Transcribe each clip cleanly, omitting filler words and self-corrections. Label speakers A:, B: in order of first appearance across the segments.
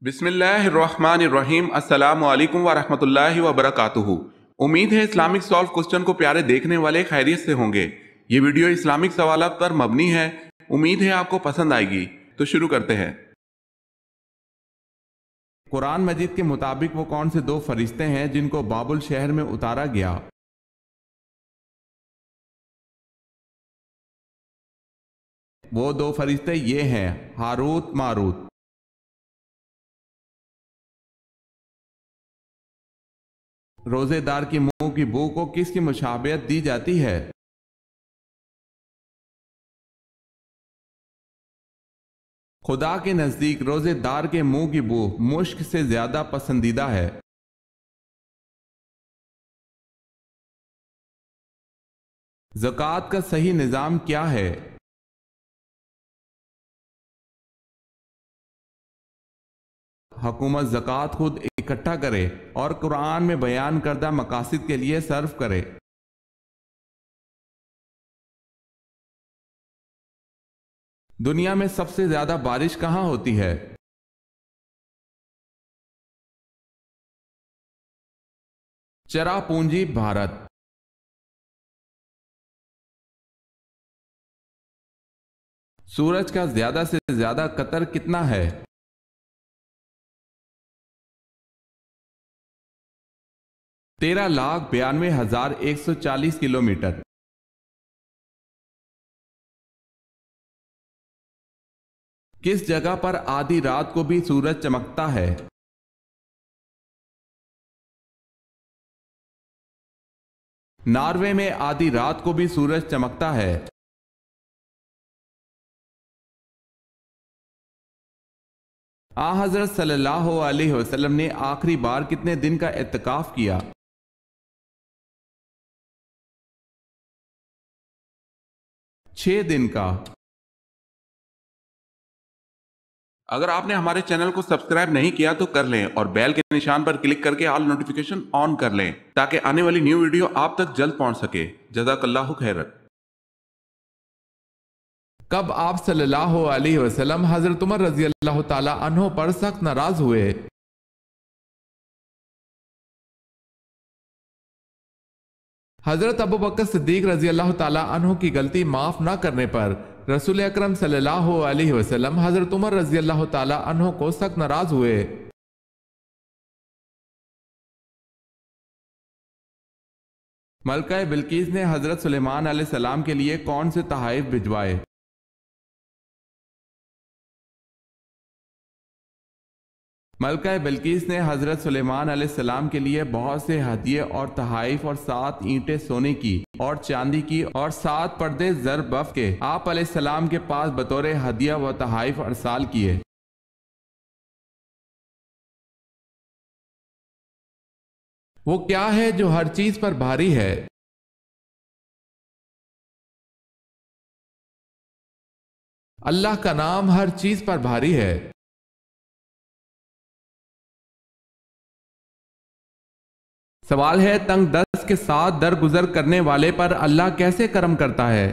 A: بسم اللہ الرحمن الرحیم۔ السلام علیکم ورحمۃ اللہ وبرکاتہ۔ امید ہے اسلامک سالو کوسچن کو پیارے دیکھنے والے خیریت سے ہوں گے۔ یہ ویڈیو اسلامک سوالات پر مبنی ہے، امید ہے آپ کو پسند آئے گی۔ تو شروع کرتے ہیں۔ قرآن مجید کے مطابق وہ کون سے دو فرشتے ہیں جن کو بابل شہر میں اتارا گیا؟ وہ دو فرشتے یہ ہیں، ہاروت ماروت۔ روزے دار کی منہ کی بو کو کس کی مشابہت دی جاتی ہے؟ خدا کے نزدیک روزے دار کے منہ کی بو مشک سے زیادہ پسندیدہ ہے۔ زکوٰۃ کا صحیح نظام کیا ہے؟ حکومت زکوٰۃ خود اکٹھا کرے اور قرآن میں بیان کردہ مقاصد کے لیے صرف کرے۔ دنیا میں سب سے زیادہ بارش کہاں ہوتی ہے؟ چرا پونجی بھارت۔ سورج کا زیادہ سے زیادہ قطر کتنا ہے؟ 13,92,140 کلومیٹر۔ کس جگہ پر آدھی رات کو بھی سورج چمکتا ہے؟ ناروے میں آدھی رات کو بھی سورج چمکتا ہے۔ حضرت صلی اللہ علیہ وسلم نے آخری بار کتنے دن کا اعتکاف کیا؟ 6 دن کا۔ اگر آپ نے ہمارے چینل کو سبسکرائب نہیں کیا تو کر لیں اور بیل کے نشان پر کلک کر کے آل نوٹیفیکیشن آن کر لیں تاکہ آنے والی نیو ویڈیو آپ تک جلد پہنچ سکے۔ جزاک اللہ خیر۔ کب آپ صلی اللہ علیہ وسلم حضرت عمر رضی اللہ تعالی عنہ پر سخت ناراض ہوئے؟ حضرت ابو بکر صدیق رضی اللہ تعالی عنہ کی غلطی معاف نہ کرنے پر رسول اکرم صلی اللہ علیہ وسلم حضرت عمر رضی اللہ تعالی عنہ کو سخت ناراض ہوئے۔ ملکہ بلقیس نے حضرت سلیمان علیہ السلام کے لیے کون سے تحائف بھجوائے؟ ملکہ بلقیس نے حضرت سلیمان علیہ السلام کے لیے بہت سے ہدیے اور تحائف اور 7 اینٹیں سونے کی اور چاندی کی اور 7 پردے زر بف کے آپ علیہ السلام کے پاس بطور ہدیہ و تحائف ارسال کیے۔ وہ کیا ہے جو ہر چیز پر بھاری ہے؟ اللہ کا نام ہر چیز پر بھاری ہے۔ سوال ہے، تنگ دست کے ساتھ درگزر کرنے والے پر اللہ کیسے کرم کرتا ہے؟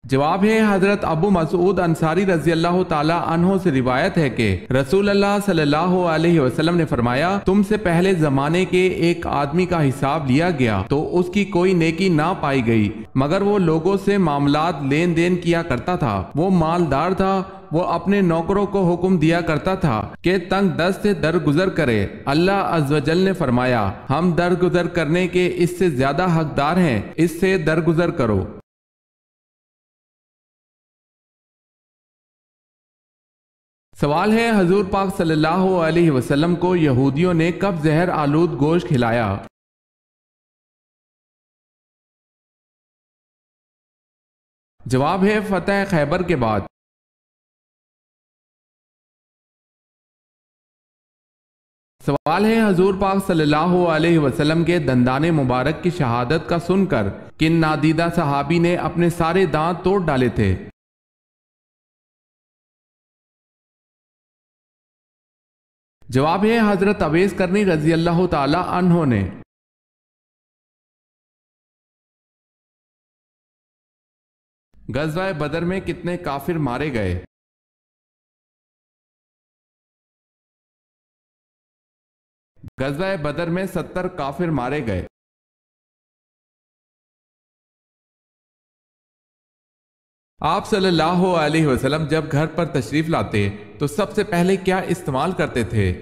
A: جواب ہے، حضرت ابو مسعود انصاری رضی اللہ تعالی عنہ سے روایت ہے کہ رسول اللہ صلی اللہ علیہ وسلم نے فرمایا، تم سے پہلے زمانے کے ایک آدمی کا حساب لیا گیا تو اس کی کوئی نیکی نہ پائی گئی مگر وہ لوگوں سے معاملات لین دین کیا کرتا تھا، وہ مالدار تھا، وہ اپنے نوکروں کو حکم دیا کرتا تھا کہ تنگ دست سے درگزر کرے۔ اللہ عز و جل نے فرمایا، ہم درگزر کرنے کے اس سے زیادہ حقدار ہیں، اس سے درگزر کرو۔ سوال ہے، حضور پاک صلی اللہ علیہ وسلم کو یہودیوں نے کب زہر آلود گوشت کھلایا؟ جواب ہے، فتح خیبر کے بعد۔ سوال ہے، حضور پاک صلی اللہ علیہ وسلم کے دندان مبارک کی شہادت کا سن کر کن نادیدہ صحابی نے اپنے سارے دانت توڑ ڈالے تھے؟ جواب ہے، حضرت اویس کرنی رضی اللہ تعالی عنہ نے۔ غزوہ بدر میں کتنے کافر مارے گئے؟ غزوہ بدر میں 70 کافر مارے گئے۔ آپ صلی اللہ علیہ وسلم جب گھر پر تشریف لاتے تو سب سے پہلے کیا استعمال کرتے تھے؟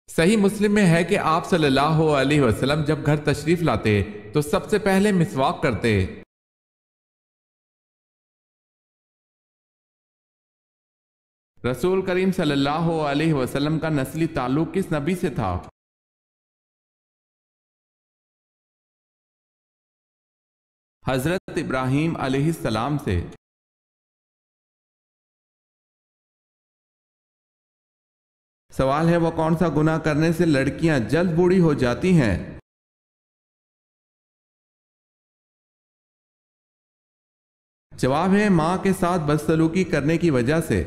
A: صحیح مسلم میں ہے کہ آپ صلی اللہ علیہ وسلم جب گھر تشریف لاتے تو سب سے پہلے مسواک کرتے۔ رسول کریم صلی اللہ علیہ وسلم کا نسلی تعلق کس نبی سے تھا؟ حضرت ابراہیم علیہ السلام سے۔ سوال ہے وہ کون سا گناہ کرنے سے لڑکیاں جلد بوڑھی ہو جاتی ہیں؟ جواب ہے ماں کے ساتھ بدسلوکی کرنے کی وجہ سے۔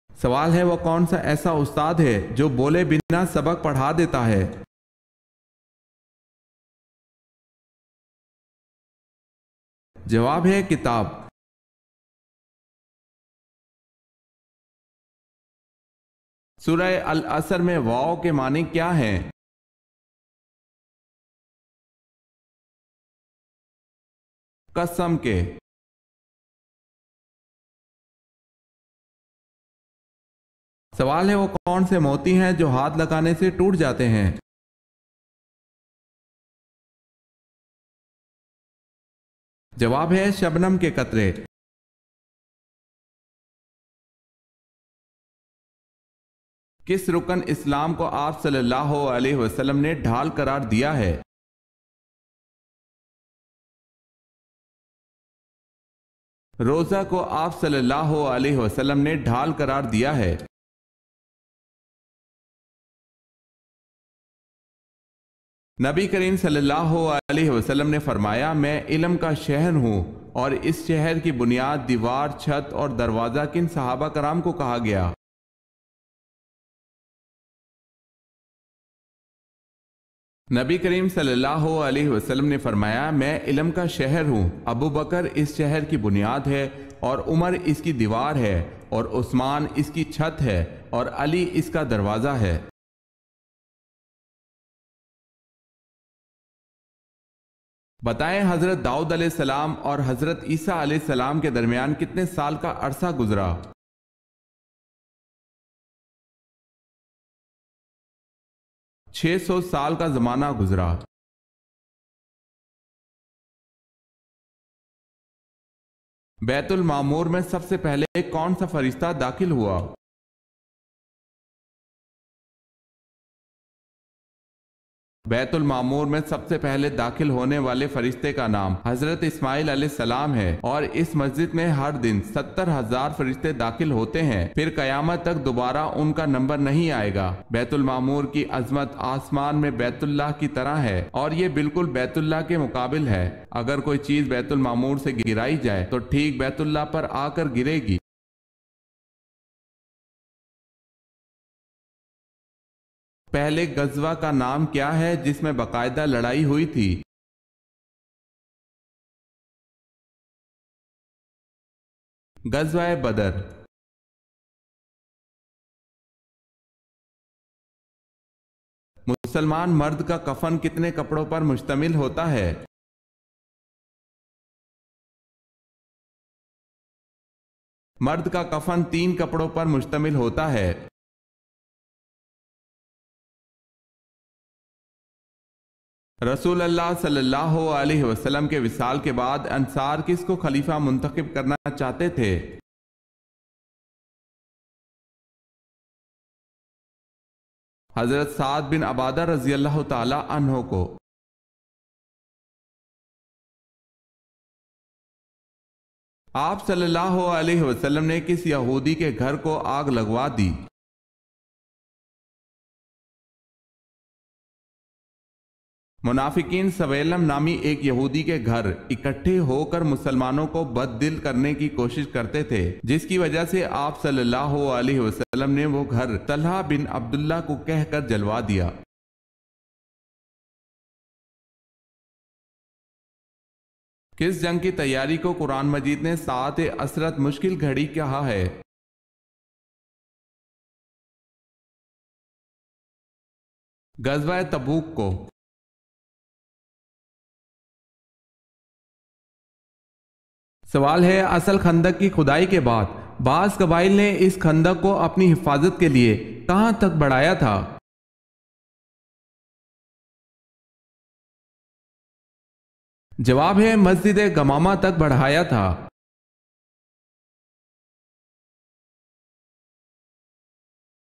A: سوال ہے وہ کون سا ایسا استاد ہے جو بولے بنا سبق پڑھا دیتا ہے؟ جواب ہے کتاب۔ سورہ العصر میں واو کے معنی کیا ہیں؟ قسم کے۔ سوال ہے وہ کون سے موتی ہیں جو ہاتھ لگانے سے ٹوٹ جاتے ہیں؟ جواب ہے شبنم کے قطرے۔ کس رکن اسلام کو آپ صلی اللہ علیہ وسلم نے ڈھال قرار دیا ہے؟ روزہ کو آپ صلی اللہ علیہ وسلم نے ڈھال قرار دیا ہے۔ نبی کریم صلی اللہ علیہ وسلم نے فرمایا میں علم کا شہر ہوں، اور اس شہر کی بنیاد دیوار، چھت اور دروازہ کن صحابہ کرام کو کہا گیا؟ نبی کریم صلی اللہ علیہ وسلم نے فرمایا میں علم کا شہر ہوں، ابو بکر اس شہر کی بنیاد ہے، اور عمر اس کی دیوار ہے، اور عثمان اس کی چھت ہے، اور علی اس کا دروازہ ہے۔ بتائیں حضرت داؤد علیہ السلام اور حضرت عیسیٰ علیہ السلام کے درمیان کتنے سال کا عرصہ گزرا؟ 600 سال کا زمانہ گزرا۔ بیت المعمور میں سب سے پہلے کون سا فرشتہ داخل ہوا؟ بیت المعمور میں سب سے پہلے داخل ہونے والے فرشتے کا نام حضرت اسماعیل علیہ السلام ہے، اور اس مسجد میں ہر دن 70,000 فرشتے داخل ہوتے ہیں، پھر قیامت تک دوبارہ ان کا نمبر نہیں آئے گا۔ بیت المعمور کی عظمت آسمان میں بیت اللہ کی طرح ہے، اور یہ بالکل بیت اللہ کے مقابل ہے۔ اگر کوئی چیز بیت المعمور سے گرائی جائے تو ٹھیک بیت اللہ پر آ کر گرے گی۔ پہلے غزوہ کا نام کیا ہے جس میں باقاعدہ لڑائی ہوئی تھی؟ غزوہ بدر۔ مسلمان مرد کا کفن کتنے کپڑوں پر مشتمل ہوتا ہے؟ مرد کا کفن 3 کپڑوں پر مشتمل ہوتا ہے۔ رسول اللہ صلی اللہ علیہ وسلم کے وصال کے بعد انصار کس کو خلیفہ منتخب کرنا چاہتے تھے؟ حضرت سعد بن عبادہ رضی اللہ تعالی عنہ کو۔ آپ صلی اللہ علیہ وسلم نے کس یہودی کے گھر کو آگ لگوا دی؟ منافقین سویلم نامی ایک یہودی کے گھر اکٹھے ہو کر مسلمانوں کو بد دل کرنے کی کوشش کرتے تھے، جس کی وجہ سے آپ صلی اللہ علیہ وسلم وسلم نے وہ گھر طلحہ بن عبداللہ کو کہہ کر جلوا دیا۔ کس جنگ کی تیاری کو قرآن مجید نے ساعت عسرت مشکل گھڑی کہا ہے؟ غزوہ تبوک کو۔ سوال ہے، اصل خندق کی کھدائی کے بعد بعض قبائل نے اس خندق کو اپنی حفاظت کے لیے کہاں تک بڑھایا تھا؟ جواب ہے مسجد گمامہ تک بڑھایا تھا۔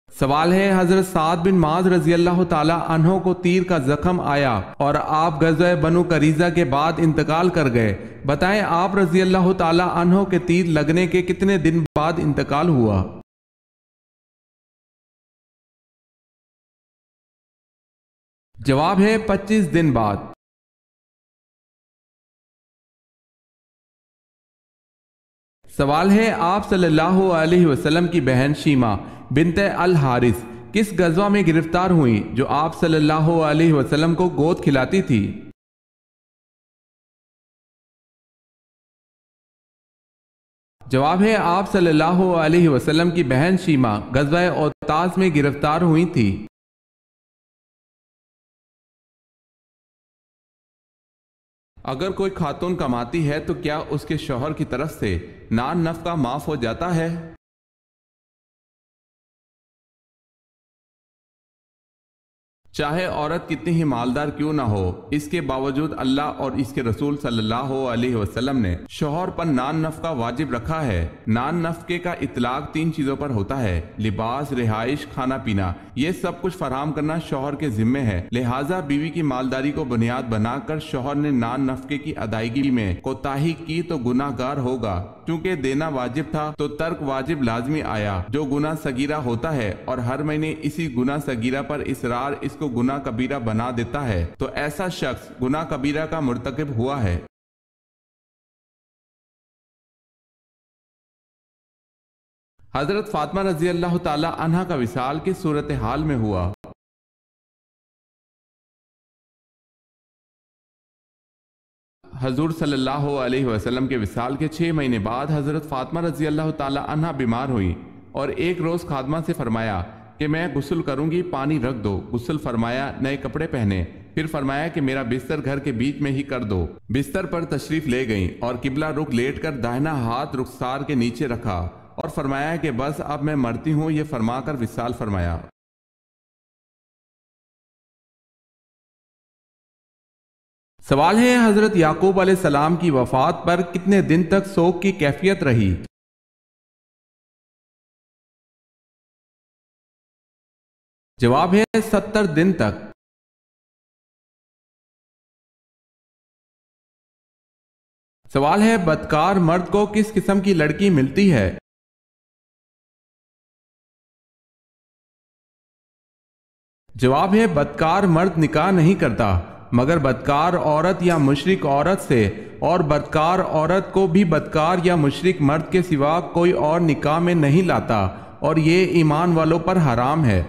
A: سوال ہے، حضرت سعد بن معاذ رضی اللہ تعالی عنہ کو تیر کا زخم آیا اور آپ غزوہ بنو قریظہ کے بعد انتقال کر گئے، بتائیں آپ رضی اللہ تعالی عنہ کے تیر لگنے کے کتنے دن بعد انتقال ہوا؟ جواب ہے 25 دن بعد۔ سوال ہے، آپ صلی اللہ علیہ وسلم کی بہن شیمہ بنت الحارث کس غزوہ میں گرفتار ہوئیں جو آپ صلی اللہ علیہ وسلم کو گود کھلاتی تھی؟ جواب ہے، آپ صلی اللہ علیہ وسلم کی بہن شیمہ غزوہ اوتاس میں گرفتار ہوئی تھی۔ اگر کوئی خاتون کماتی ہے تو کیا اس کے شوہر کی طرف سے نان نفقہ معاف ہو جاتا ہے؟ چاہے عورت کتنی ہی مالدار کیوں نہ ہو، اس کے باوجود اللہ اور اس کے رسول صلی اللہ علیہ وسلم نے شوہر پر نان نفقہ واجب رکھا ہے۔ نان نفقے کا اطلاق 3 چیزوں پر ہوتا ہے: لباس، رہائش، کھانا پینا۔ یہ سب کچھ فراہم کرنا شوہر کے ذمے ہے، لہٰذا بیوی کی مالداری کو بنیاد بنا کر شوہر نے نان نفقے کی ادائیگی میں کوتاہی کی تو گناہ گار ہوگا۔ چونکہ دینا واجب تھا تو ترک واجب لازمی آیا، جو گناہ صغیرہ ہوتا ہے اور ہر مہینے اسی گناہ صغیرہ پر اصرار اس کو گناہ کبیرہ بنا دیتا ہے تو ایسا شخص گناہ کبیرہ کا مرتکب ہوا ہے۔ حضرت فاطمہ رضی اللہ تعالی عنہا کا وصال کس صورتحال میں ہوا؟ حضور صلی اللہ علیہ وسلم کے وصال کے 6 مہینے بعد حضرت فاطمہ رضی اللہ تعالی عنہا بیمار ہوئی اور ایک روز خادمہ سے فرمایا کہ میں غسل کروں گی، پانی رکھ دو۔ غسل فرمایا، نئے کپڑے پہنے، پھر فرمایا کہ میرا بستر گھر کے بیچ میں ہی کر دو۔ بستر پر تشریف لے گئیں اور قبلہ رخ لیٹ کر داہنا ہاتھ رخسار کے نیچے رکھا اور فرمایا کہ بس اب میں مرتی ہوں، یہ فرما کر وصال فرمایا۔ سوال ہے، حضرت یعقوب علیہ السلام کی وفات پر کتنے دن تک سوگ کی کیفیت رہی؟ جواب ہے 70 دن تک۔ سوال ہے، بدکار مرد کو کس قسم کی لڑکی ملتی ہے؟ جواب ہے، بدکار مرد نکاح نہیں کرتا مگر بدکار عورت یا مشرک عورت سے، اور بدکار عورت کو بھی بدکار یا مشرک مرد کے سوا کوئی اور نکاح میں نہیں لاتا، اور یہ ایمان والوں پر حرام ہے۔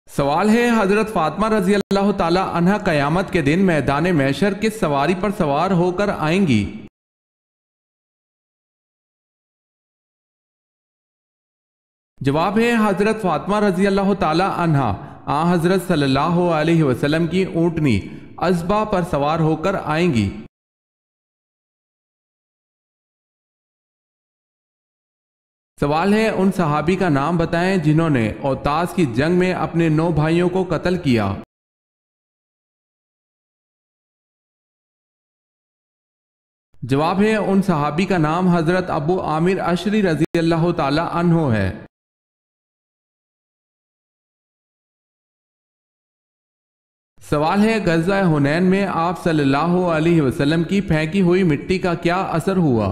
A: سوال ہے، حضرت فاطمہ رضی اللہ تعالی عنہا قیامت کے دن میدان محشر کس سواری پر سوار ہو کر آئیں گی؟ جواب ہے، حضرت فاطمہ رضی اللہ تعالی عنہا آن حضرت صلی اللہ علیہ وسلم کی اونٹنی ازبا پر سوار ہو کر آئیں گی۔ سوال ہے، ان صحابی کا نام بتائیں جنہوں نے اوتاس کی جنگ میں اپنے 9 بھائیوں کو قتل کیا۔ جواب ہے، ان صحابی کا نام حضرت ابو عامر اشری رضی اللہ تعالی عنہ ہے۔ سوال ہے، غزوہ حنین میں آپ صلی اللہ علیہ وسلم کی پھینکی ہوئی مٹی کا کیا اثر ہوا؟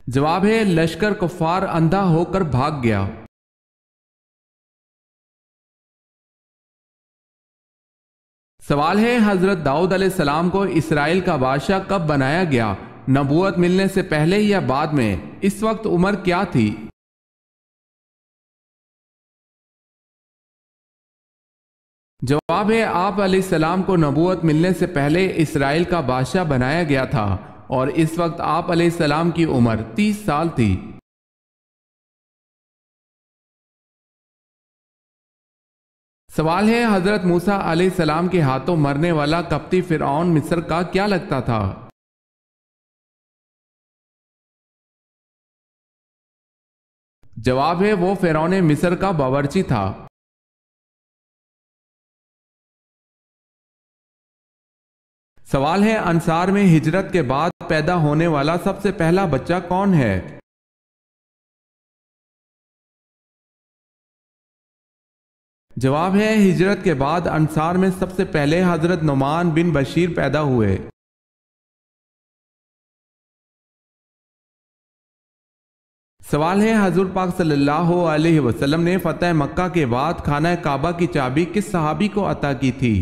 A: جواب ہے، لشکر کفار اندھا ہو کر بھاگ گیا۔ سوال ہے حضرت داؤد علیہ السلام کو اسرائیل کا بادشاہ کب بنایا گیا؟ نبوت ملنے سے پہلے یا بعد میں؟ اس وقت عمر کیا تھی؟ جواب ہے آپ علیہ السلام کو نبوت ملنے سے پہلے اسرائیل کا بادشاہ بنایا گیا تھا اور اس وقت آپ علیہ السلام کی عمر 30 سال تھی۔ سوال ہے حضرت موسیٰ علیہ السلام کے ہاتھوں مرنے والا قبطی فرعون مصر کا کیا لگتا تھا؟ جواب ہے وہ فرعون مصر کا باورچی تھا۔ سوال ہے انصار میں ہجرت کے بعد پیدا ہونے والا سب سے پہلا بچہ کون ہے؟ جواب ہے ہجرت کے بعد انصار میں سب سے پہلے حضرت نعمان بن بشیر پیدا ہوئے۔ سوال ہے حضور پاک صلی اللہ علیہ وسلم نے فتح مکہ کے بعد خانہ کعبہ کی چابی کس صحابی کو عطا کی تھی؟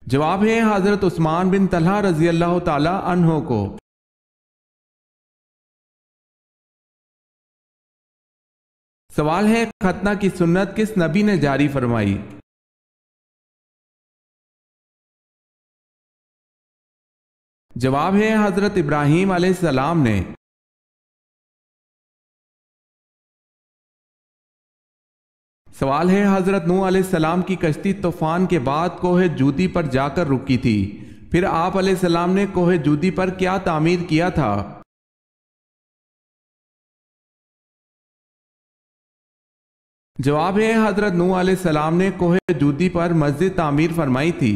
A: جواب ہے حضرت عثمان بن طلحہ رضی اللہ تعالی عنہ کو۔ سوال ہے ختنہ کی سنت کس نبی نے جاری فرمائی؟ جواب ہے حضرت ابراہیم علیہ السلام نے۔ سوال ہے حضرت نوح علیہ السلام کی کشتی طوفان کے بعد کوہ جودی پر جا کر رکی تھی، پھر آپ علیہ السلام نے کوہ جودی پر کیا تعمیر کیا تھا؟ جواب ہے حضرت نوح علیہ السلام نے کوہ جودی پر مسجد تعمیر فرمائی تھی۔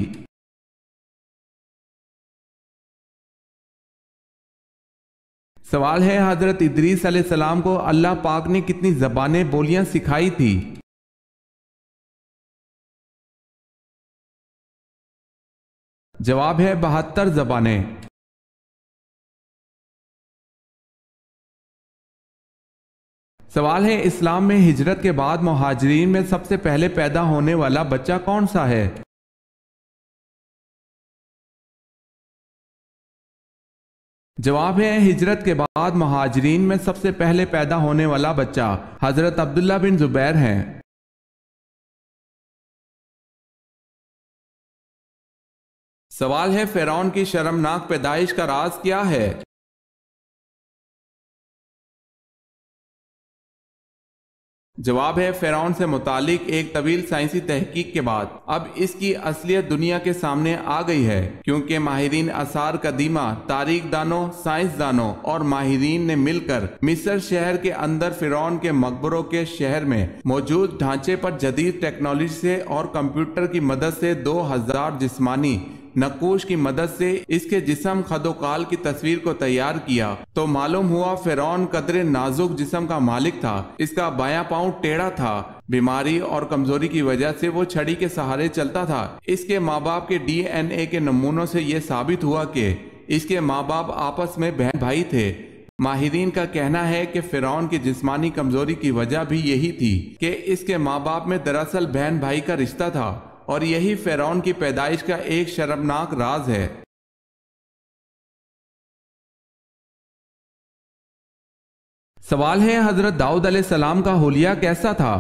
A: سوال ہے حضرت ادریس علیہ السلام کو اللہ پاک نے کتنی زبانیں بولیاں سکھائی تھی؟ جواب ہے 72 زبانیں۔ سوال ہے اسلام میں ہجرت کے بعد مہاجرین میں سب سے پہلے پیدا ہونے والا بچہ کون سا ہے؟ جواب ہے ہجرت کے بعد مہاجرین میں سب سے پہلے پیدا ہونے والا بچہ حضرت عبداللہ بن زبیر ہیں۔ سوال ہے فرعون کی شرمناک پیدائش کا راز کیا ہے؟ جواب ہے فرعون سے متعلق ایک طویل سائنسی تحقیق کے بعد اب اس کی اصلیت دنیا کے سامنے آ گئی ہے، کیونکہ ماہرین آثار قدیمہ، تاریخ دانوں، سائنس دانوں اور ماہرین نے مل کر مصر شہر کے اندر فرعون کے مقبروں کے شہر میں موجود ڈھانچے پر جدید ٹیکنالوجی سے اور کمپیوٹر کی مدد سے 2000 جسمانی نقوش کی مدد سے اس کے جسم خد و قال کی تصویر کو تیار کیا تو معلوم ہوا فرعون قدر نازک جسم کا مالک تھا۔ اس کا بایاں پاؤں ٹیڑھا تھا، بیماری اور کمزوری کی وجہ سے وہ چھڑی کے سہارے چلتا تھا۔ اس کے ماں باپ کے ڈی این اے کے نمونوں سے یہ ثابت ہوا کہ اس کے ماں باپ آپس میں بہن بھائی تھے۔ ماہرین کا کہنا ہے کہ فرعون کی جسمانی کمزوری کی وجہ بھی یہی تھی کہ اس کے ماں باپ میں دراصل بہن بھائی کا رشتہ تھا، اور یہی فرعون کی پیدائش کا ایک شرمناک راز ہے۔ سوال ہے حضرت داؤد علیہ السلام کا حلیہ کیسا تھا؟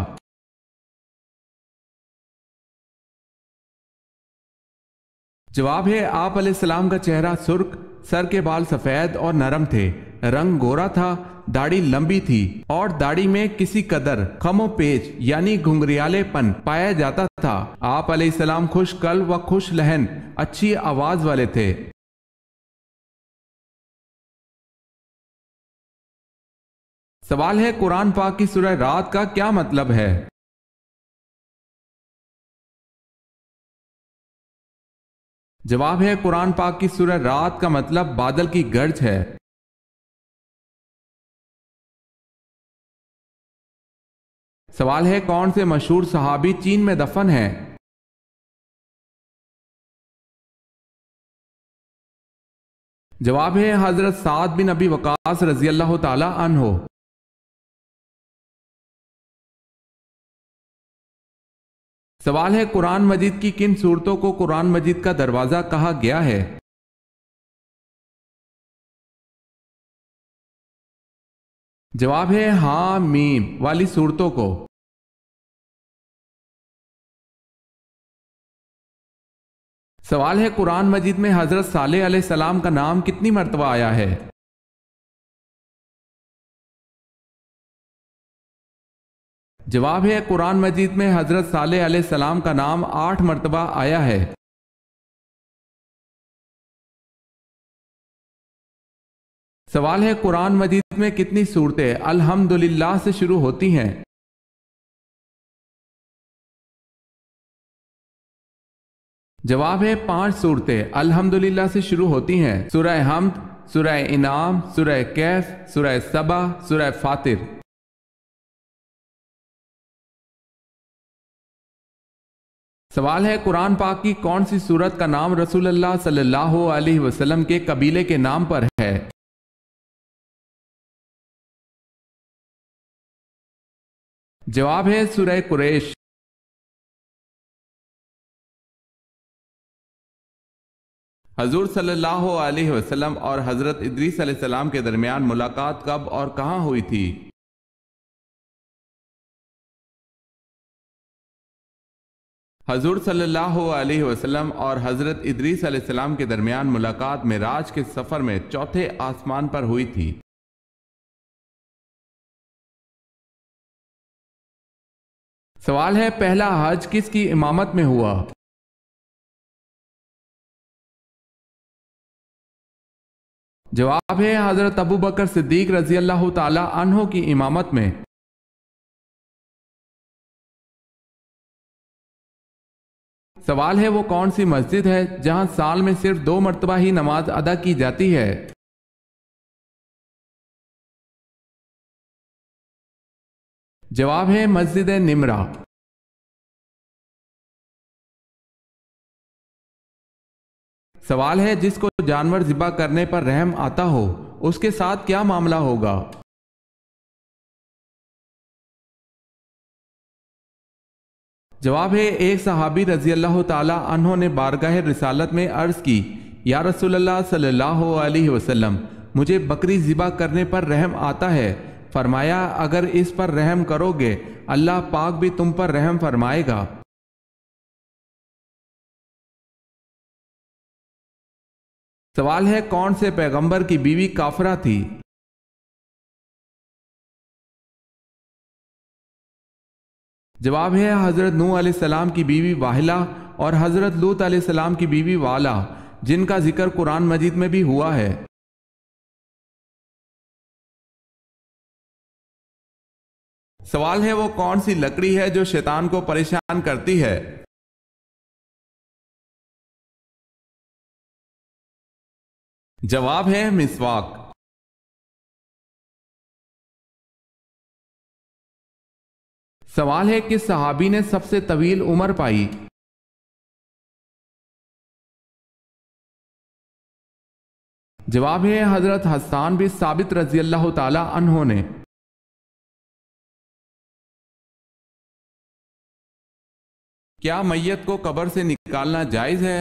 A: جواب ہے آپ علیہ السلام کا چہرہ سرخ، سر کے بال سفید اور نرم تھے، رنگ گورا تھا، داڑھی لمبی تھی اور داڑھی میں کسی قدر خم و پیچ یعنی گھنگریالے پن پایا جاتا تھا۔ آپ علیہ السلام خوش قلب و خوش لہن، اچھی آواز والے تھے۔ سوال ہے قرآن پاک کی سورہ رات کا کیا مطلب ہے؟ جواب ہے قرآن پاک کی سورہ رات کا مطلب بادل کی گرج ہے۔ سوال ہے کون سے مشہور صحابی چین میں دفن ہیں؟ جواب ہے حضرت سعد بن ابی وقاص رضی اللہ تعالی عنہ۔ سوال ہے قرآن مجید کی کن صورتوں کو قرآن مجید کا دروازہ کہا گیا ہے؟ جواب ہے ہاں میم والی صورتوں کو۔ سوال ہے قرآن مجید میں حضرت صالح علیہ السلام کا نام کتنی مرتبہ آیا ہے؟ جواب ہے قرآن مجید میں حضرت صالح علیہ السلام کا نام 8 مرتبہ آیا ہے۔ سوال ہے قرآن مجید میں کتنی صورتیں الحمدللہ سے شروع ہوتی ہیں؟ جواب ہے 5 صورتیں الحمدللہ سے شروع ہوتی ہیں، سورہ حمد، سورہ انعام، سورہ کہف، سورہ سبا، سورہ فاطر۔ سوال ہے قرآن پاک کی کون سی سورت کا نام رسول اللہ صلی اللہ علیہ وسلم کے قبیلے کے نام پر ہے؟ جواب ہے سورہ قریش۔ حضور صلی اللہ علیہ وسلم اور حضرت ادریس علیہ السلام کے درمیان ملاقات کب اور کہاں ہوئی تھی؟ حضور صلی اللہ علیہ وسلم اور حضرت ادریس علیہ السلام کے درمیان ملاقات معراج کے سفر میں چوتھے آسمان پر ہوئی تھی۔ سوال ہے پہلا حج کس کی امامت میں ہوا؟ جواب ہے حضرت ابو بکر صدیق رضی اللہ تعالی عنہ کی امامت میں۔ سوال ہے وہ کون سی مسجد ہے جہاں سال میں صرف 2 مرتبہ ہی نماز ادا کی جاتی ہے؟ جواب ہے مسجد نمرہ۔ سوال ہے جس کو جانور ذبح کرنے پر رحم آتا ہو اس کے ساتھ کیا معاملہ ہوگا؟ جواب ہے ایک صحابی رضی اللہ تعالی عنہ نے بارگاہ رسالت میں عرض کی یا رسول اللہ صلی اللہ علیہ وسلم مجھے بکری ذبح کرنے پر رحم آتا ہے، فرمایا اگر اس پر رحم کرو گے اللہ پاک بھی تم پر رحم فرمائے گا۔ سوال ہے کون سے پیغمبر کی بیوی کافرہ تھی؟ جواب ہے حضرت نوح علیہ السلام کی بیوی واہلہ اور حضرت لوط علیہ السلام کی بیوی والا، جن کا ذکر قرآن مجید میں بھی ہوا ہے۔ سوال ہے وہ کون سی لکڑی ہے جو شیطان کو پریشان کرتی ہے؟ جواب ہے مسواک۔ سوال ہے کس صحابی نے سب سے طویل عمر پائی؟ جواب ہے حضرت حسان بن ثابت رضی اللہ تعالی عنہ نے۔ کیا میت کو قبر سے نکالنا جائز ہے؟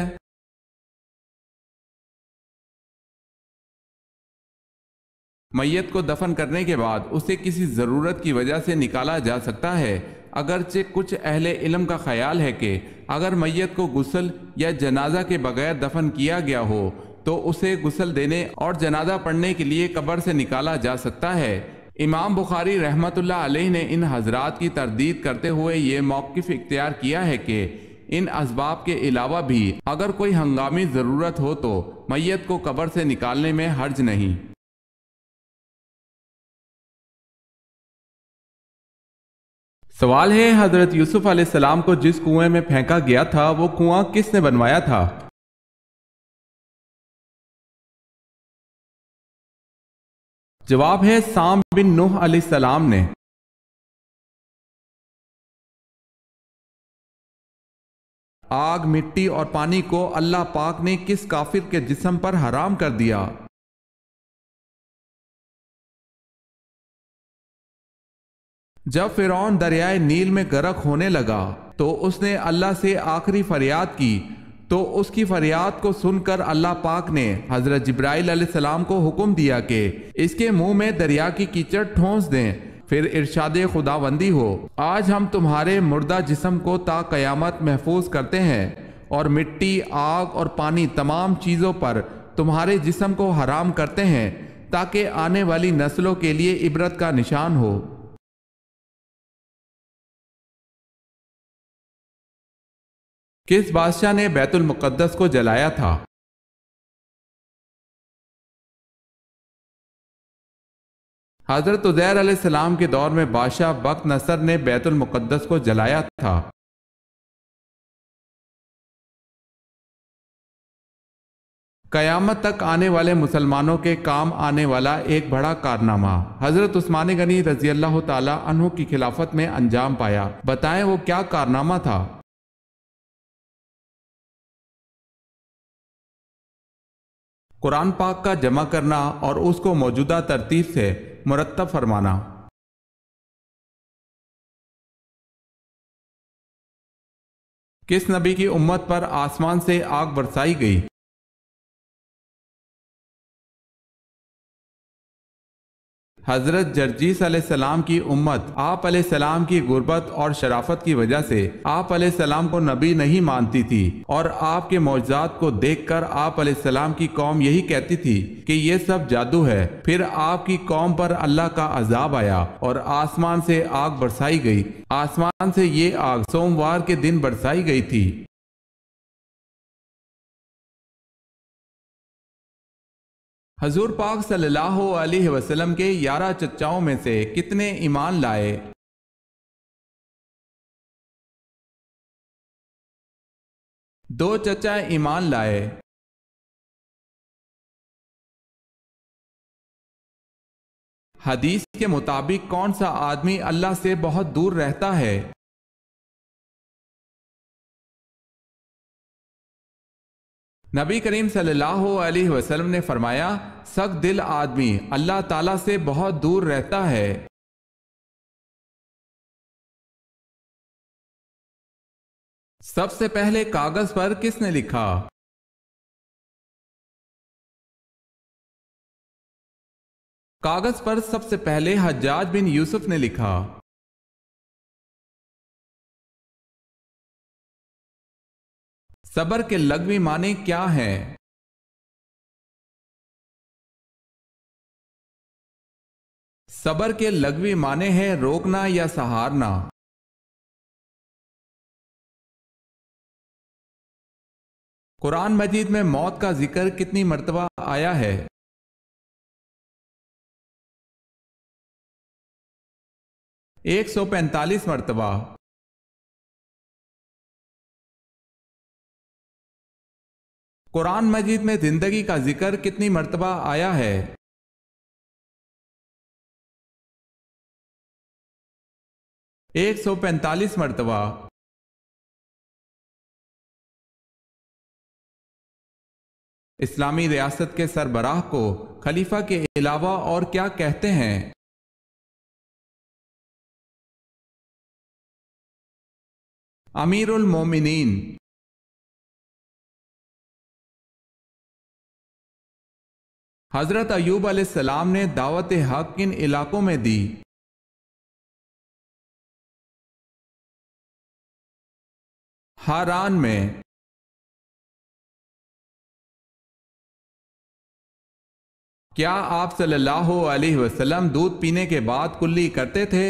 A: میت کو دفن کرنے کے بعد اسے کسی ضرورت کی وجہ سے نکالا جا سکتا ہے، اگرچہ کچھ اہل علم کا خیال ہے کہ اگر میت کو غسل یا جنازہ کے بغیر دفن کیا گیا ہو تو اسے غسل دینے اور جنازہ پڑھنے کے لیے قبر سے نکالا جا سکتا ہے۔ امام بخاری رحمۃ اللہ علیہ نے ان حضرات کی تردید کرتے ہوئے یہ موقف اختیار کیا ہے کہ ان اسباب کے علاوہ بھی اگر کوئی ہنگامی ضرورت ہو تو میت کو قبر سے نکالنے میں حرج نہیں۔ سوال ہے حضرت یوسف علیہ السلام کو جس کنویں میں پھینکا گیا تھا وہ کنواں کس نے بنوایا تھا؟ جواب ہے سام بن نوح علیہ السلام نے۔ آگ، مٹی اور پانی کو اللہ پاک نے کس کافر کے جسم پر حرام کر دیا؟ جب فرعون دریائے نیل میں غرق ہونے لگا تو اس نے اللہ سے آخری فریاد کی، تو اس کی فریاد کو سن کر اللہ پاک نے حضرت جبرائیل علیہ السلام کو حکم دیا کہ اس کے منہ میں دریا کی کیچڑ ٹھونس دیں۔ پھر ارشاد خداوندی ہو، آج ہم تمہارے مردہ جسم کو تا قیامت محفوظ کرتے ہیں، اور مٹی، آگ اور پانی تمام چیزوں پر تمہارے جسم کو حرام کرتے ہیں، تاکہ آنے والی نسلوں کے لیے عبرت کا نشان ہو۔ کس بادشاہ نے بیت المقدس کو جلایا تھا؟ حضرت عزیر علیہ السلام کے دور میں بادشاہ بخت نصر نے بیت المقدس کو جلایا تھا۔ قیامت تک آنے والے مسلمانوں کے کام آنے والا ایک بڑا کارنامہ حضرت عثمان غنی رضی اللہ تعالی عنہ کی خلافت میں انجام پایا، بتائیں وہ کیا کارنامہ تھا؟ قرآن پاک کا جمع کرنا اور اس کو موجودہ ترتیب سے مرتب فرمانا۔ کس نبی کی امت پر آسمان سے آگ برسائی گئی؟ حضرت جرجیس علیہ السلام کی امت آپ علیہ السلام کی غربت اور شرافت کی وجہ سے آپ علیہ السلام کو نبی نہیں مانتی تھی، اور آپ کے معجزات کو دیکھ کر آپ علیہ السلام کی قوم یہی کہتی تھی کہ یہ سب جادو ہے۔ پھر آپ کی قوم پر اللہ کا عذاب آیا اور آسمان سے آگ برسائی گئی۔ آسمان سے یہ آگ سوموار کے دن برسائی گئی تھی۔ حضور پاک صلی اللہ علیہ وسلم کے 11 چچاؤں میں سے کتنے ایمان لائے؟ 2 چچا ایمان لائے۔ حدیث کے مطابق کون سا آدمی اللہ سے بہت دور رہتا ہے؟ نبی کریم صلی اللہ علیہ وسلم نے فرمایا، سخت دل آدمی اللہ تعالیٰ سے بہت دور رہتا ہے۔ سب سے پہلے کاغذ پر کس نے لکھا؟ کاغذ پر سب سے پہلے حجاج بن یوسف نے لکھا۔ صبر کے لغوی معنی کیا ہیں؟ صبر کے لغوی معنی ہے روکنا یا سہارنا۔ قرآن مجید میں موت کا ذکر کتنی مرتبہ آیا ہے؟ 145 مرتبہ۔ قرآن مجید میں زندگی کا ذکر کتنی مرتبہ آیا ہے؟ 145 مرتبہ۔ اسلامی ریاست کے سربراہ کو خلیفہ کے علاوہ اور کیا کہتے ہیں؟ امیر المومنین۔ حضرت ایوب علیہ السلام نے دعوت حق کن علاقوں میں دی؟ ہاران میں۔ کیا آپ صلی اللہ علیہ وسلم دودھ پینے کے بعد کلی کرتے تھے؟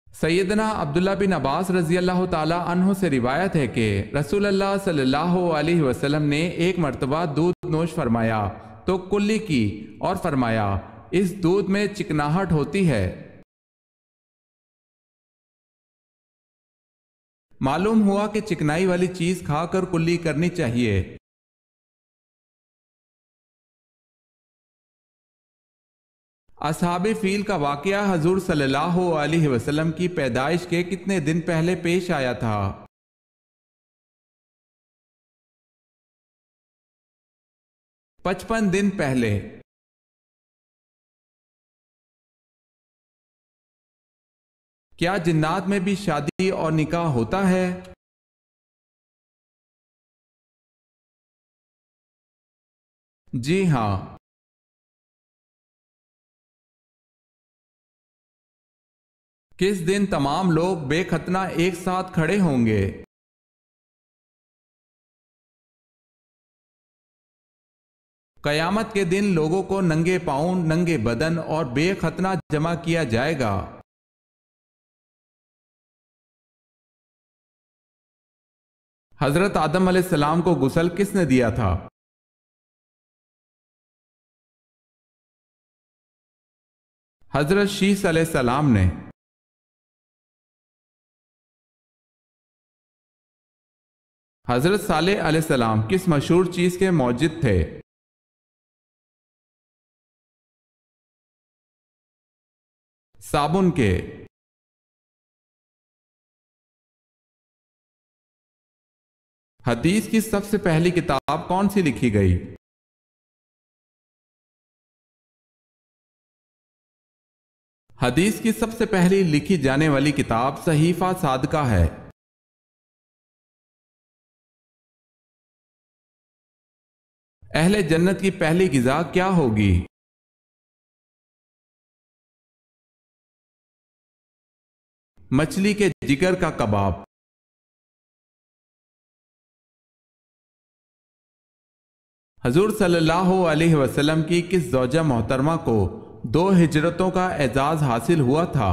A: سیدنا عبداللہ بن عباس رضی اللہ تعالی عنہ سے روایت ہے کہ رسول اللہ صلی اللہ علیہ وسلم نے ایک مرتبہ دودھ نوش فرمایا تو کلی کی اور فرمایا، اس دودھ میں چکناہٹ ہوتی ہے۔ معلوم ہوا کہ چکنائی والی چیز کھا کر کلی کرنی چاہیے۔ اصحاب فیل کا واقعہ حضور صلی اللہ علیہ وسلم کی پیدائش کے کتنے دن پہلے پیش آیا تھا؟ 55 دن پہلے۔ کیا جنات میں بھی شادی اور نکاح ہوتا ہے؟ جی ہاں۔ کس دن تمام لوگ بے ختنہ ایک ساتھ کھڑے ہوں گے؟ قیامت کے دن لوگوں کو ننگے پاؤں، ننگے بدن اور بے ختنہ جمع کیا جائے گا۔ حضرت آدم علیہ السلام کو غسل کس نے دیا تھا؟ حضرت شیس علیہ السلام نے۔ حضرت صالح علیہ السلام کس مشہور چیز کے موجد تھے؟ صابن کے۔ حدیث کی سب سے پہلی کتاب کون سی لکھی گئی؟ حدیث کی سب سے پہلی لکھی جانے والی کتاب صحیفہ صادقہ ہے۔ اہل جنت کی پہلی غذا کیا ہوگی؟ مچھلی کے جگر کا کباب۔ حضور صلی اللہ علیہ وسلم کی کس زوجہ محترمہ کو 2 ہجرتوں کا اعزاز حاصل ہوا تھا؟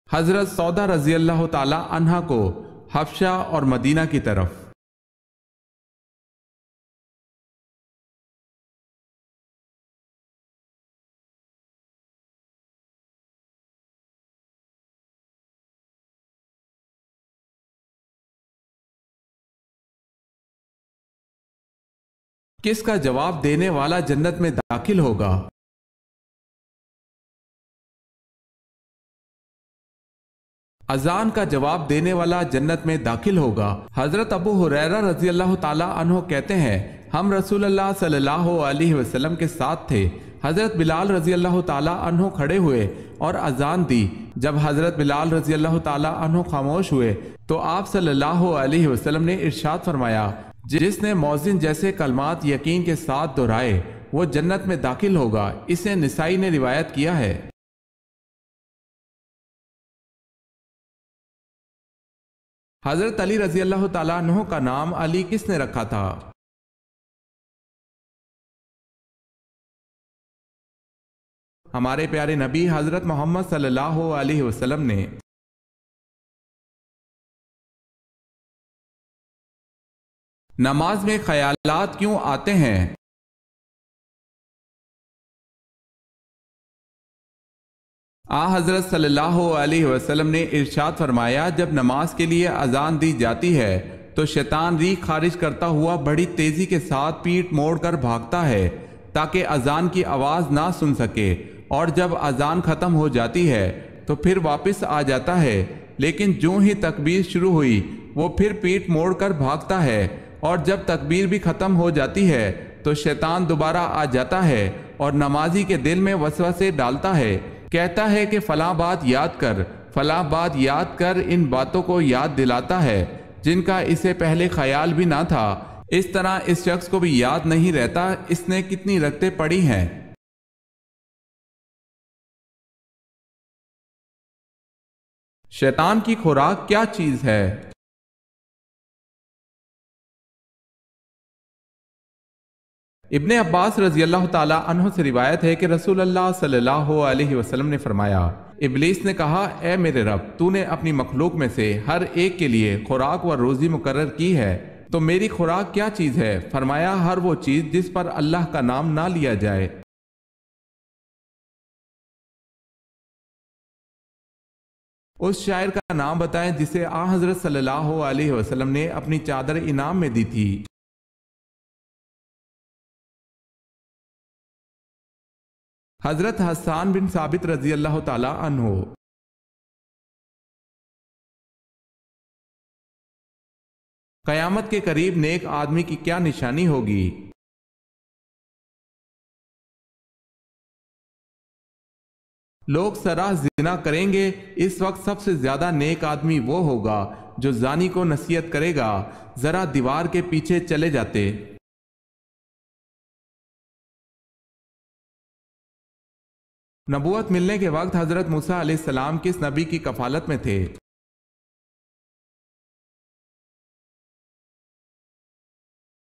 A: حضرت سودا رضی اللہ تعالی عنہا کو حبشہ اور مدینہ کی طرف۔ کس کا جواب دینے والا جنت میں داخل ہوگا؟ اذان کا جواب دینے والا جنت میں داخل ہوگا۔ حضرت ابو ہریرہ رضی اللہ تعالی عنہ کہتے ہیں ہم رسول اللہ صلی اللہ علیہ وسلم کے ساتھ تھے۔ حضرت بلال رضی اللہ تعالی عنہ کھڑے ہوئے اور اذان دی۔ جب حضرت بلال رضی اللہ تعالی عنہ خاموش ہوئے تو آپ صلی اللہ علیہ وسلم نے ارشاد فرمایا جس نے مؤذن جیسے کلمات یقین کے ساتھ دہرائے وہ جنت میں داخل ہوگا۔ اسے نسائی نے روایت کیا ہے۔ حضرت علی رضی اللہ تعالیٰ عنہ کا نام علی کس نے رکھا تھا؟ ہمارے پیارے نبی حضرت محمد صلی اللہ علیہ وسلم نے۔ نماز میں خیالات کیوں آتے ہیں؟ حضرت صلی اللہ علیہ وسلم نے ارشاد فرمایا جب نماز کے لیے اذان دی جاتی ہے تو شیطان ریح خارج کرتا ہوا بڑی تیزی کے ساتھ پیٹ موڑ کر بھاگتا ہے تاکہ اذان کی آواز نہ سن سکے، اور جب اذان ختم ہو جاتی ہے تو پھر واپس آ جاتا ہے، لیکن جوں ہی تکبیر شروع ہوئی وہ پھر پیٹ موڑ کر بھاگتا ہے، اور جب تکبیر بھی ختم ہو جاتی ہے تو شیطان دوبارہ آ جاتا ہے اور نمازی کے دل میں وسوسے ڈالتا ہے، کہتا ہے کہ فلاں بات یاد کر، فلاں بات یاد کر، ان باتوں کو یاد دلاتا ہے جن کا اسے پہلے خیال بھی نہ تھا۔ اس طرح اس شخص کو بھی یاد نہیں رہتا اس نے کتنی رکعتیں پڑھی ہیں۔ شیطان کی خوراک کیا چیز ہے؟ ابن عباس رضی اللہ تعالی عنہ سے روایت ہے کہ رسول اللہ صلی اللہ علیہ وسلم نے فرمایا ابلیس نے کہا اے میرے رب تو نے اپنی مخلوق میں سے ہر ایک کے لیے خوراک و روزی مقرر کی ہے تو میری خوراک کیا چیز ہے؟ فرمایا ہر وہ چیز جس پر اللہ کا نام نہ لیا جائے۔ اس شاعر کا نام بتائیں جسے حضرت صلی اللہ علیہ وسلم نے اپنی چادر انعام میں دی تھی۔ حضرت حسان بن ثابت رضی اللہ تعالی عنہ۔ قیامت کے قریب نیک آدمی کی کیا نشانی ہوگی؟ لوگ سراہ زنا کریں گے، اس وقت سب سے زیادہ نیک آدمی وہ ہوگا جو زانی کو نصیحت کرے گا، ذرا دیوار کے پیچھے چلے جاتے۔ نبوت ملنے کے وقت حضرت موسیٰ علیہ السلام کس نبی کی کفالت میں تھے؟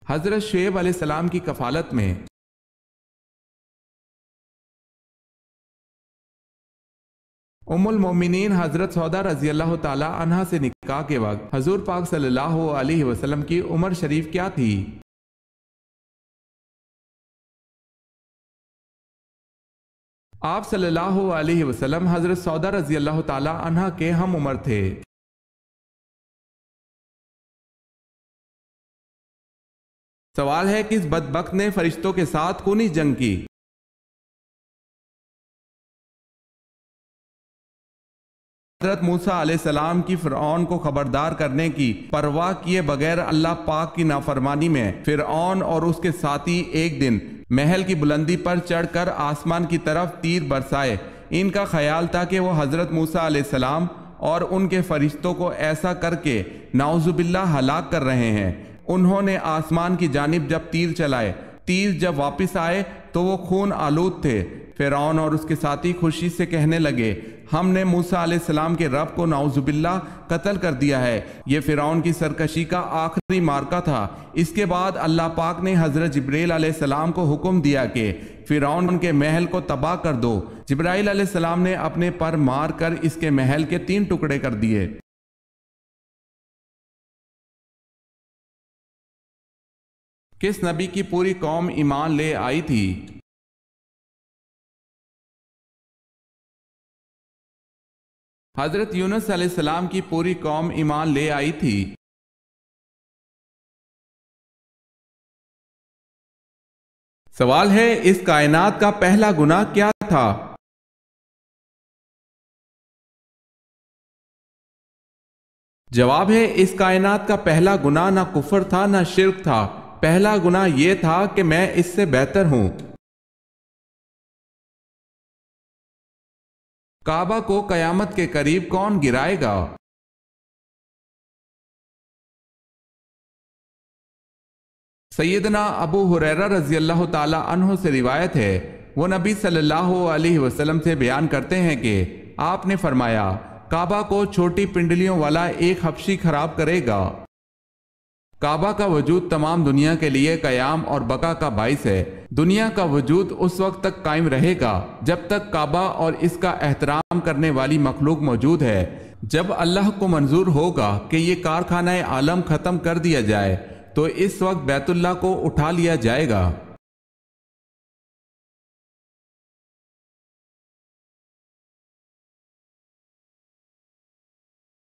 A: حضرت شعیب علیہ السلام کی کفالت میں۔ ام المومنین حضرت سودا رضی اللہ تعالی عنہا سے نکاح کے وقت حضور پاک صلی اللہ علیہ وسلم کی عمر شریف کیا تھی؟ آپ صلی اللہ علیہ وسلم حضرت سودا رضی اللہ تعالی عنہا کے ہم عمر تھے۔ سوال ہے، کس بدبخت نے فرشتوں کے ساتھ خونی جنگ کی؟ حضرت موسیٰ علیہ السلام کی فرعون کو خبردار کرنے کی پرواہ کیے بغیر اللہ پاک کی نافرمانی میں فرعون اور اس کے ساتھی ایک دن محل کی بلندی پر چڑھ کر آسمان کی طرف تیر برسائے۔ ان کا خیال تھا کہ وہ حضرت موسیٰ علیہ السلام اور ان کے فرشتوں کو ایسا کر کے نعوذ باللہ ہلاک کر رہے ہیں۔ انہوں نے آسمان کی جانب جب تیر چلائے، تیر جب واپس آئے تو وہ خون آلود تھے۔ فرعون اور اس کے ساتھی خوشی سے کہنے لگے، ہم نے موسیٰ علیہ السلام کے رب کو نعوذ باللہ قتل کر دیا ہے۔ یہ فرعون کی سرکشی کا آخری مارکہ تھا۔ اس کے بعد اللہ پاک نے حضرت جبرائیل علیہ السلام کو حکم دیا کہ فرعون کے محل کو تباہ کر دو۔ جبرائیل علیہ السلام نے اپنے پر مار کر اس کے محل کے 3 ٹکڑے کر دیے۔ کس نبی کی پوری قوم ایمان لے آئی تھی؟ حضرت یونس علیہ السلام کی پوری قوم ایمان لے آئی تھی۔ سوال ہے، اس کائنات کا پہلا گناہ کیا تھا؟ جواب ہے، اس کائنات کا پہلا گناہ نہ کفر تھا نہ شرک تھا، پہلا گناہ یہ تھا کہ میں اس سے بہتر ہوں۔ کعبہ کو قیامت کے قریب کون گرائے گا؟ سیدنا ابو ہریرہ رضی اللہ تعالی عنہ سے روایت ہے، وہ نبی صلی اللہ علیہ وسلم سے بیان کرتے ہیں کہ آپ نے فرمایا، کعبہ کو چھوٹی پنڈلیوں والا ایک حبشی خراب کرے گا۔ کعبہ کا وجود تمام دنیا کے لیے قیام اور بقا کا باعث ہے۔ دنیا کا وجود اس وقت تک قائم رہے گا جب تک کعبہ اور اس کا احترام کرنے والی مخلوق موجود ہے۔ جب اللہ کو منظور ہوگا کہ یہ کارخانہ عالم ختم کر دیا جائے تو اس وقت بیت اللہ کو اٹھا لیا جائے گا۔